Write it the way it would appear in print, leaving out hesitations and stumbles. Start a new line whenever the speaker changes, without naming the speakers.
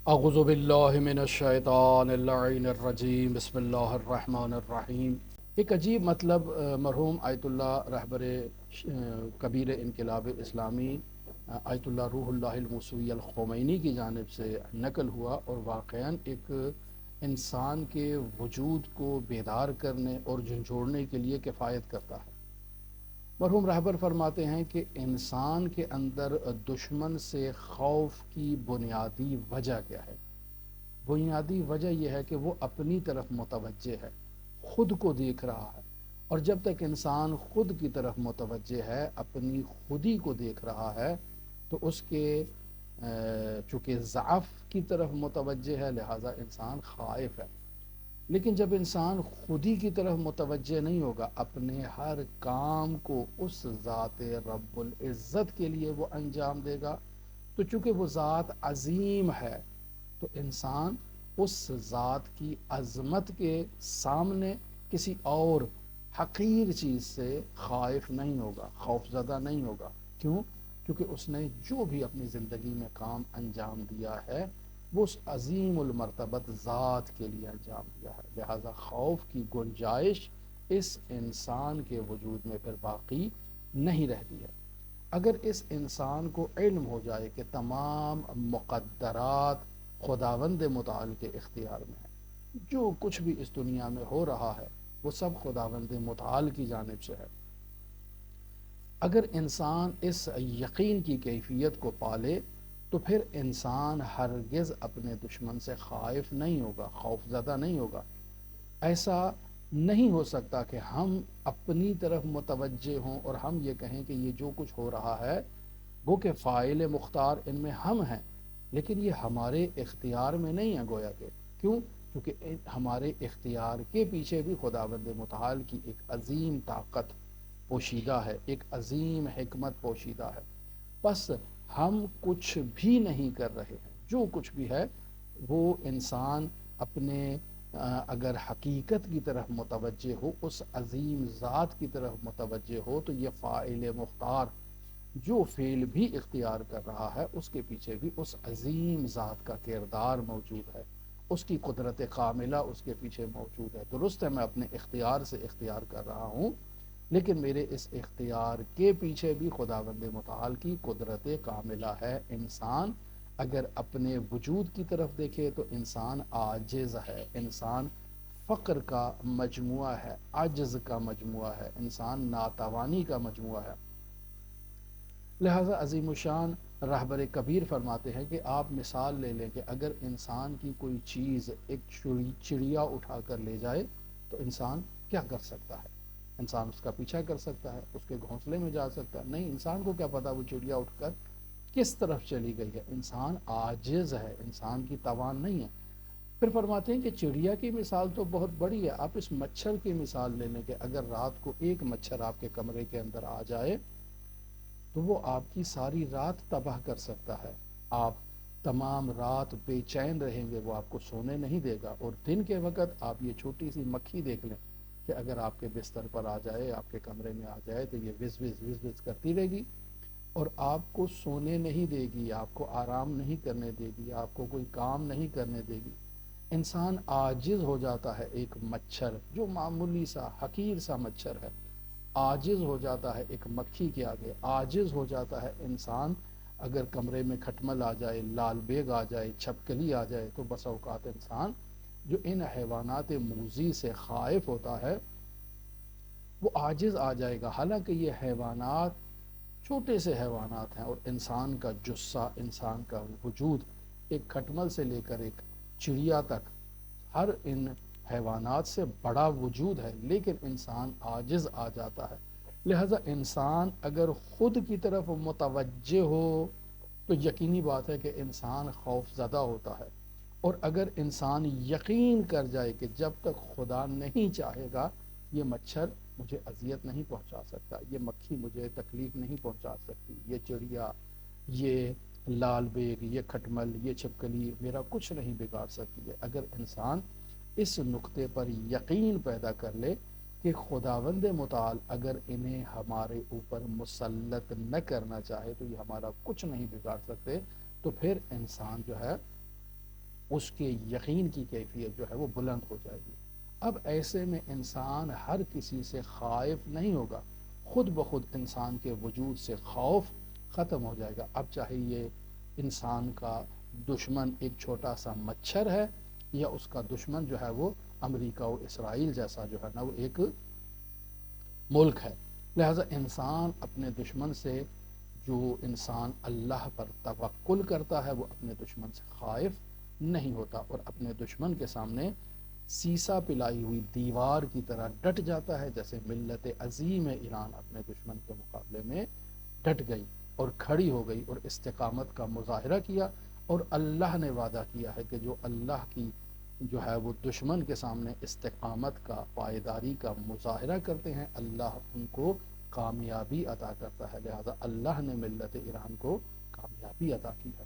اعوذ باللہ من الشیطان اللعین الرجیم بسم اللہ الرحمن الرحیم۔ ایک عجیب مطلب مرحوم آیت اللہ رہبر کبیر انقلاب اسلامی آیت اللہ روح اللہ الموسوی الخمینی کی جانب سے نقل ہوا اور واقعاً ایک انسان کے وجود کو بیدار کرنے اور جھنجھوڑنے کے لیے کفایت کرتا ہے۔ مرحوم رہبر فرماتے ہیں کہ انسان کے اندر دشمن سے خوف کی بنیادی وجہ کیا ہے؟ بنیادی وجہ یہ ہے کہ وہ اپنی طرف متوجہ ہے، خود کو دیکھ رہا ہے، اور جب تک انسان خود کی طرف متوجہ ہے، اپنی خودی کو دیکھ رہا ہے، تو اس کے چونکہ ضعف کی طرف متوجہ ہے، لہٰذا انسان خائف ہے۔ لیکن جب انسان خودی کی طرف متوجہ نہیں ہوگا، اپنے ہر کام کو اس ذات رب العزت کے لیے وہ انجام دے گا، تو چونکہ وہ ذات عظیم ہے تو انسان اس ذات کی عظمت کے سامنے کسی اور حقیر چیز سے خائف نہیں ہوگا، خوف زدہ نہیں ہوگا۔ کیوں؟ کیونکہ اس نے جو بھی اپنی زندگی میں کام انجام دیا ہے وہ اس عظیم المرتبت ذات کے لیے انجام دیا ہے، لہذا خوف کی گنجائش اس انسان کے وجود میں پھر باقی نہیں رہتی ہے۔ اگر اس انسان کو علم ہو جائے کہ تمام مقدرات خداوند متعال کے اختیار میں ہے، جو کچھ بھی اس دنیا میں ہو رہا ہے وہ سب خداوند متعال کی جانب سے ہے، اگر انسان اس یقین کی کیفیت کو پالے تو پھر انسان ہرگز اپنے دشمن سے خائف نہیں ہوگا، خوف زدہ نہیں ہوگا۔ ایسا نہیں ہو سکتا کہ ہم اپنی طرف متوجہ ہوں اور ہم یہ کہیں کہ یہ جو کچھ ہو رہا ہے وہ کہ فاعل مختار ان میں ہم ہیں، لیکن یہ ہمارے اختیار میں نہیں ہے گویا کہ۔ کیوں؟ کیونکہ ہمارے اختیار کے پیچھے بھی خداوند متعال کی ایک عظیم طاقت پوشیدہ ہے، ایک عظیم حکمت پوشیدہ ہے۔ بس ہم کچھ بھی نہیں کر رہے ہیں، جو کچھ بھی ہے وہ انسان اپنے اگر حقیقت کی طرف متوجہ ہو، اس عظیم ذات کی طرف متوجہ ہو، تو یہ فاعل مختار جو فعل بھی اختیار کر رہا ہے اس کے پیچھے بھی اس عظیم ذات کا کردار موجود ہے، اس کی قدرت کاملہ اس کے پیچھے موجود ہے۔ درست ہے میں اپنے اختیار سے اختیار کر رہا ہوں، لیکن میرے اس اختیار کے پیچھے بھی خداوند متعال کی قدرت کاملہ ہے۔ انسان اگر اپنے وجود کی طرف دیکھے تو انسان عاجز ہے، انسان فقر کا مجموعہ ہے، عجز کا مجموعہ ہے، انسان ناتوانی کا مجموعہ ہے۔ لہٰذا عظیم الشان رہبر کبیر فرماتے ہیں کہ آپ مثال لے لیں کہ اگر انسان کی کوئی چیز ایک چڑیا اٹھا کر لے جائے تو انسان کیا کر سکتا ہے؟ انسان اس کا پیچھا کر سکتا ہے، اس کے گھونسلے میں جا سکتا ہے؟ نہیں، انسان کو کیا پتا وہ چڑیا اٹھ کر کس طرف چلی گئی ہے۔ انسان عاجز ہے، انسان کی توان نہیں ہے۔ پھر فرماتے ہیں کہ چڑیا کی مثال تو بہت بڑی ہے، آپ اس مچھر کی مثال لے لیں کہ اگر رات کو ایک مچھر آپ کے کمرے کے اندر آ جائے تو وہ آپ کی ساری رات تباہ کر سکتا ہے، آپ تمام رات بے چین رہیں گے، وہ آپ کو سونے نہیں دے گا۔ اور دن کے وقت آپ یہ چھوٹی سی مکھی دیکھ لیں کہ اگر آپ کے بستر پر آ جائے، آپ کے کمرے میں آ جائے تو یہ وز وز وز وز کرتی رہے گی اور آپ کو سونے نہیں دے گی، آپ کو آرام نہیں کرنے دے گی، آپ کو کوئی کام نہیں کرنے دے گی۔ انسان عاجز ہو جاتا ہے، ایک مچھر جو معمولی سا حقیر سا مچھر ہے عاجز ہو جاتا ہے ایک مکھی کے آگے، عاجز ہو جاتا ہے انسان اگر کمرے میں کھٹمل آ جائے، لال بیگ آ جائے، چھپکلی آ جائے تو بسا اوقات انسان جو ان حیوانات موذی سے خائف ہوتا ہے وہ عاجز آ جائے گا، حالانکہ یہ حیوانات چھوٹے سے حیوانات ہیں اور انسان کا جثہ، انسان کا وجود ایک کھٹمل سے لے کر ایک چڑیا تک ہر ان حیوانات سے بڑا وجود ہے، لیکن انسان عاجز آ جاتا ہے۔ لہذا انسان اگر خود کی طرف متوجہ ہو تو یقینی بات ہے کہ انسان خوف زدہ ہوتا ہے، اور اگر انسان یقین کر جائے کہ جب تک خدا نہیں چاہے گا یہ مچھر مجھے اذیت نہیں پہنچا سکتا، یہ مکھی مجھے تکلیف نہیں پہنچا سکتی، یہ چڑیا، یہ لال بیگ، یہ کھٹمل، یہ چھپکلی میرا کچھ نہیں بگاڑ سکتی ہے، اگر انسان اس نقطے پر یقین پیدا کر لے کہ خداوند متعال اگر انہیں ہمارے اوپر مسلط نہ کرنا چاہے تو یہ ہمارا کچھ نہیں بگاڑ سکتے، تو پھر انسان جو ہے اس کے یقین کی کیفیت جو ہے وہ بلند ہو جائے گی۔ اب ایسے میں انسان ہر کسی سے خائف نہیں ہوگا، خود بخود انسان کے وجود سے خوف ختم ہو جائے گا۔ اب چاہے یہ انسان کا دشمن ایک چھوٹا سا مچھر ہے یا اس کا دشمن جو ہے وہ امریکہ و اسرائیل جیسا جو ہے نا وہ ایک ملک ہے۔ لہذا انسان اپنے دشمن سے، جو انسان اللہ پر توکل کرتا ہے وہ اپنے دشمن سے خائف نہیں ہوتا اور اپنے دشمن کے سامنے سیسا پلائی ہوئی دیوار کی طرح ڈٹ جاتا ہے، جیسے ملت عظیم ایران اپنے دشمن کے مقابلے میں ڈٹ گئی اور کھڑی ہو گئی اور استقامت کا مظاہرہ کیا۔ اور اللہ نے وعدہ کیا ہے کہ جو اللہ کی جو ہے وہ دشمن کے سامنے استقامت کا، پائیداری کا مظاہرہ کرتے ہیں، اللہ ان کو کامیابی عطا کرتا ہے۔ لہذا اللہ نے ملت ایران کو کامیابی عطا کی ہے۔